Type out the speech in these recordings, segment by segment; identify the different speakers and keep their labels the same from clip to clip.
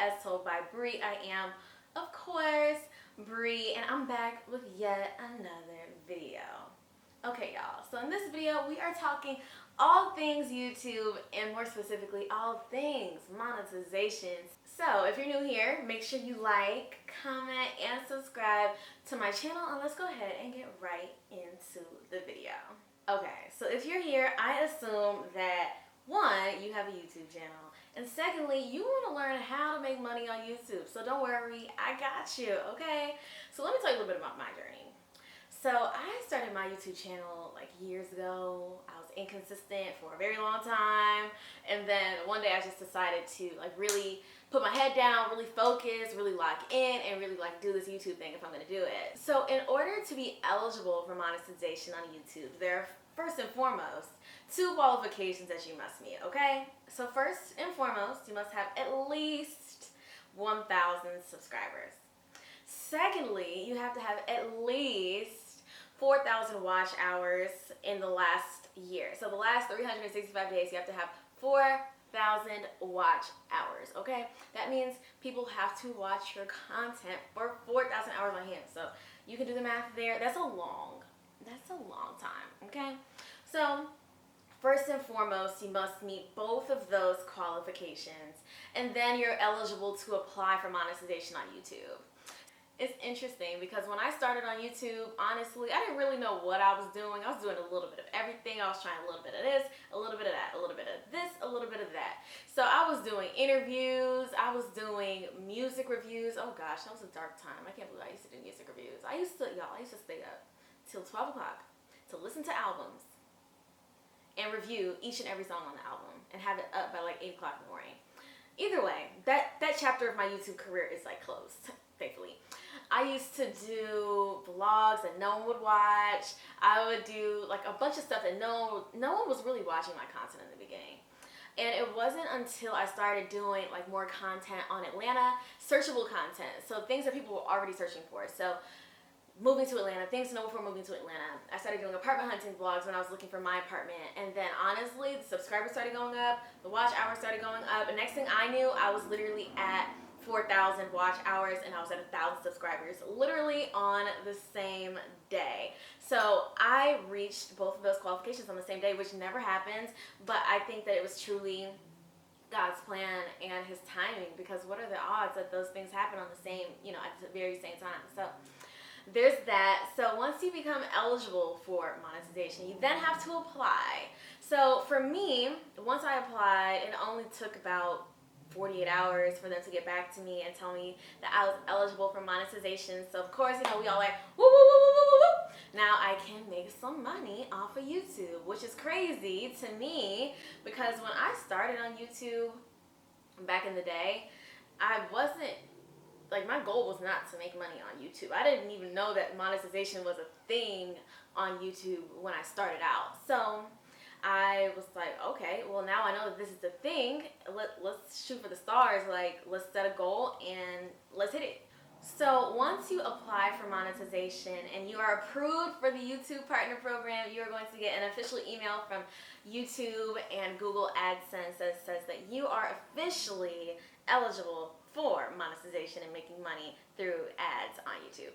Speaker 1: as told by Bree. I am, of course, Bree, and I'm back with yet another video. Okay, y'all, so in this video, we are talking all things YouTube, and more specifically, all things monetization. So if you're new here, make sure you like, comment, and subscribe to my channel, and let's go ahead and get right into the video. Okay, so if you're here, I assume that one, you have a YouTube channel, and secondly, you want to learn how to make money on YouTube. So don't worry, I got you, okay? So let me tell you a little bit about my journey. So I started my YouTube channel like years ago. I was inconsistent for a very long time, and then one day I just decided to like really put my head down, really focus, really lock in, and really like do this YouTube thing if I'm gonna do it. So in order to be eligible for monetization on YouTube, there are first and foremost 2 qualifications that you must meet, okay? So first and foremost, you must have at least 1,000 subscribers. Secondly, you have to have at least 4,000 watch hours in the last year. So the last 365 days, you have to have 4,000 watch hours, okay? That means people have to watch your content for 4,000 hours on hand. So you can do the math there. That's a long time, okay? So first and foremost, you must meet both of those qualifications, and then you're eligible to apply for monetization on YouTube. It's interesting because when I started on YouTube, honestly, I didn't really know what I was doing. I was doing a little bit of everything. I was trying a little bit of this, a little bit of that, a little bit of this, a little bit of that. So I was doing interviews. I was doing music reviews. Oh gosh, that was a dark time. I can't believe I used to do music reviews. I used to stay up till 12 o'clock to listen to albums and review each and every song on the album and have it up by like 8 o'clock in the morning. Either way, that chapter of my YouTube career is like closed, thankfully. I used to do vlogs that no one would watch. I would do like a bunch of stuff that no one was really watching my content in the beginning. And it wasn't until I started doing like more content on Atlanta, searchable content. So things that people were already searching for. So moving to Atlanta, things to know before moving to Atlanta. I started doing apartment hunting vlogs when I was looking for my apartment. And then honestly, the subscribers started going up, the watch hours started going up. And next thing I knew, I was literally at 4,000 watch hours and I was at 1,000 subscribers literally on the same day. So I reached both of those qualifications on the same day, which never happens, but I think that it was truly God's plan and his timing, because what are the odds that those things happen on the same, at the very same time? So there's that. So once you become eligible for monetization, you then have to apply. So for me, once I applied, it only took about 48 hours for them to get back to me and tell me that I was eligible for monetization. So of course, we all like, woo, woo, woo, woo, woo, woo. Now I can make some money off of YouTube, which is crazy to me because when I started on YouTube back in the day, I wasn't, like, my goal was not to make money on YouTube. I didn't even know that monetization was a thing on YouTube when I started out. So I was like, okay, well now I know that this is the thing. Let's shoot for the stars. Like, let's set a goal and let's hit it. So once you apply for monetization and you are approved for the YouTube Partner Program, you are going to get an official email from YouTube and Google AdSense that says that you are officially eligible for monetization and making money through ads on YouTube.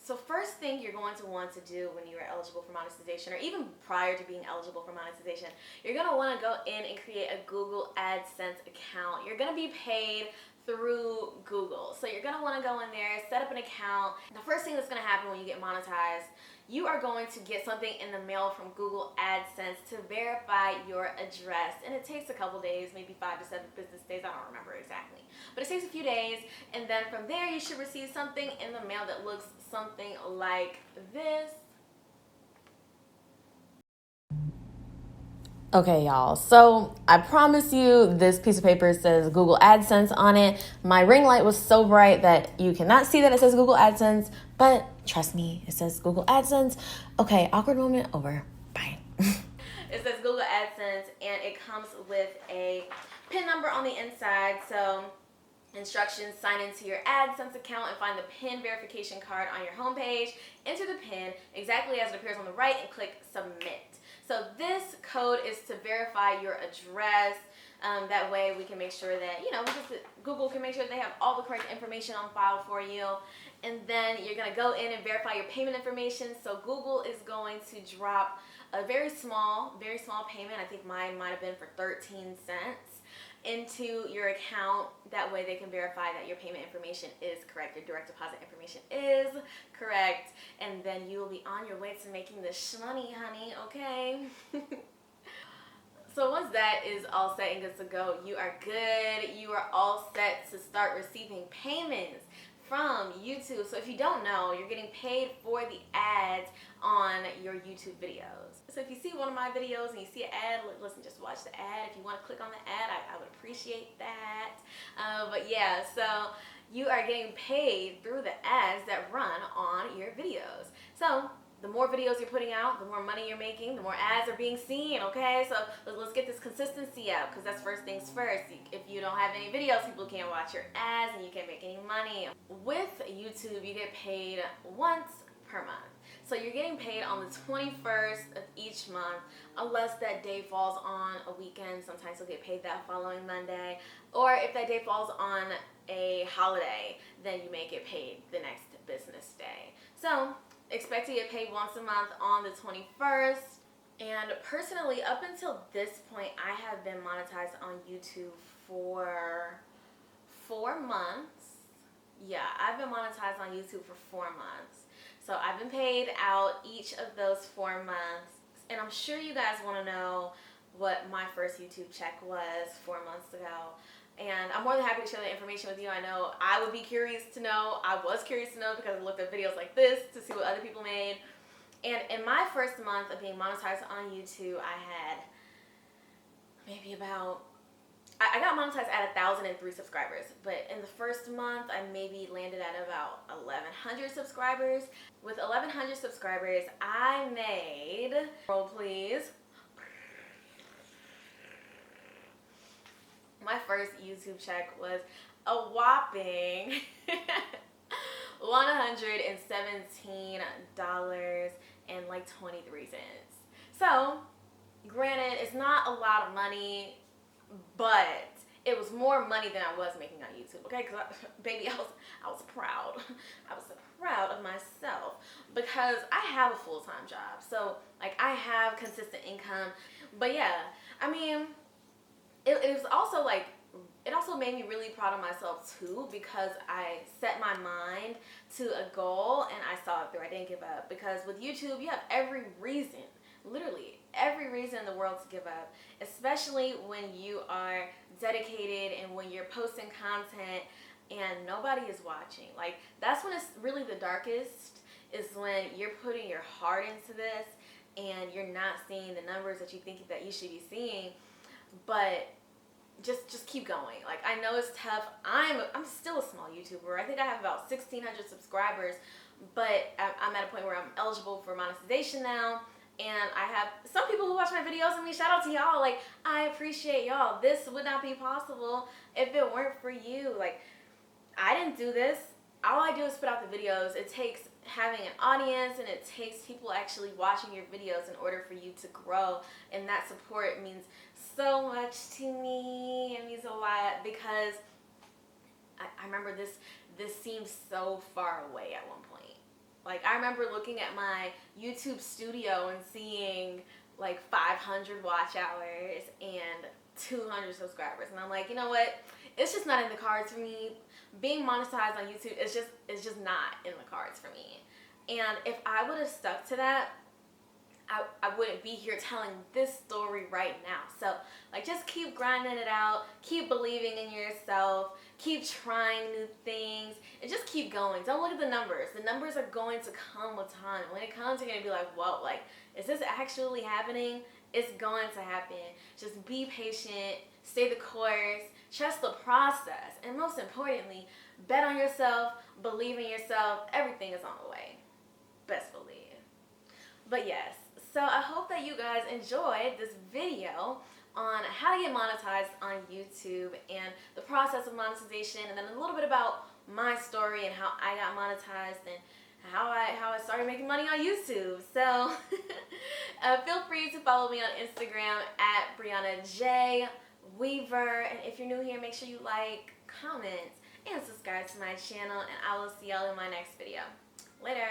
Speaker 1: So first thing you're going to want to do when you are eligible for monetization, or even prior to being eligible for monetization, you're going to want to go in and create a Google AdSense account. You're going to be paid through Google. So you're going to want to go in there, set up an account. The first thing that's going to happen when you get monetized, you are going to get something in the mail from Google AdSense to verify your address. And it takes a couple days, maybe 5 to 7 business days. I don't remember exactly. But it takes a few days. And then from there, you should receive something in the mail that looks something like this. Okay, y'all, so I promise you this piece of paper says Google AdSense on it. My ring light was so bright that you cannot see that it says Google AdSense, but trust me, it says Google AdSense. Okay, awkward moment over. Bye. It says Google AdSense, and it comes with a PIN number on the inside. So instructions: sign into your AdSense account and find the PIN verification card on your homepage. Enter the PIN exactly as it appears on the right and click submit. So this code is to verify your address. That way we can make sure that, Google can make sure they have all the correct information on file for you. And then you're going to go in and verify your payment information. So Google is going to drop a very small payment. I think mine might have been for 13 cents into your account. That way they can verify that your payment information is correct, your direct deposit information is correct, and then you will be on your way to making this money, honey, okay? So once that is all set and good to go, you are good. You are all set to start receiving payments from YouTube. So if you don't know, you're getting paid for the ads on your YouTube videos. So if you see one of my videos and you see an ad, listen, just watch the ad. If you want to click on the ad, I would appreciate that. But yeah, so you are getting paid through the ads that run on your videos. So the more videos you're putting out, the more money you're making, the more ads are being seen, okay? So let's get this consistency up, because that's first things first. If you don't have any videos, people can't watch your ads and you can't make any money. With YouTube, you get paid once per month. So you're getting paid on the 21st of each month, unless that day falls on a weekend. Sometimes you'll get paid that following Monday. Or if that day falls on a holiday, then you may get paid the next business day. So expect to get paid once a month on the 21st. And personally, up until this point, I have been monetized on YouTube for 4 months. Yeah, I've been monetized on YouTube for 4 months. So I've been paid out each of those 4 months. And I'm sure you guys want to know what my first YouTube check was 4 months ago. And I'm more than happy to share that information with you. I know I would be curious to know. I was curious to know because I looked at videos like this to see what other people made. And in my first month of being monetized on YouTube, I had maybe about, I got monetized at 1,003 subscribers. But in the first month, I maybe landed at about 1,100 subscribers. With 1,100 subscribers, I made, roll please, my first YouTube check was a whopping $117.23. So, granted, it's not a lot of money, but it was more money than I was making on YouTube, okay? Because, baby, I was proud. I was so proud of myself because I have a full-time job. So, like, I have consistent income. But, yeah, I mean, it was also like, it also made me really proud of myself too, because I set my mind to a goal and I saw it through. I didn't give up, because with YouTube you have every reason, literally every reason in the world to give up, especially when you are dedicated and when you're posting content and nobody is watching. Like, that's when it's really the darkest, is when you're putting your heart into this and you're not seeing the numbers that you think that you should be seeing. But just keep going. Like, I know it's tough. I'm still a small YouTuber. I think I have about 1,600 subscribers, but I'm at a point where I'm eligible for monetization now, and I have some people who watch my videos. I mean, shout out to y'all. Like, I appreciate y'all. This would not be possible if it weren't for you. Like, I didn't do this. All I do is put out the videos. It takes having an audience, and it takes people actually watching your videos in order for you to grow, and that support means so much to me. It means a lot, because I remember this seemed so far away at one point. Like, I remember looking at my YouTube studio and seeing like 500 watch hours and 200 subscribers, and I'm like, you know what? It's just not in the cards for me. Being monetized on YouTube is just not in the cards for me. And if I would have stuck to that, I wouldn't be here telling this story right now. So, like, just keep grinding it out, keep believing in yourself, keep trying new things, and just keep going. Don't look at the numbers. The numbers are going to come with time. When it comes, you're going to be like, whoa, like, is this actually happening? It's going to happen. Just be patient, stay the course, trust the process, and most importantly, bet on yourself, believe in yourself. Everything is on the way. Best believe. But yes, so I hope that you guys enjoyed this video on how to get monetized on YouTube and the process of monetization, and then a little bit about my story and how I got monetized and how I started making money on YouTube. So feel free to follow me on Instagram at Brianna J. weaver. And if you're new here, make sure you like, comment, and subscribe to my channel. And I will see y'all in my next video. Later.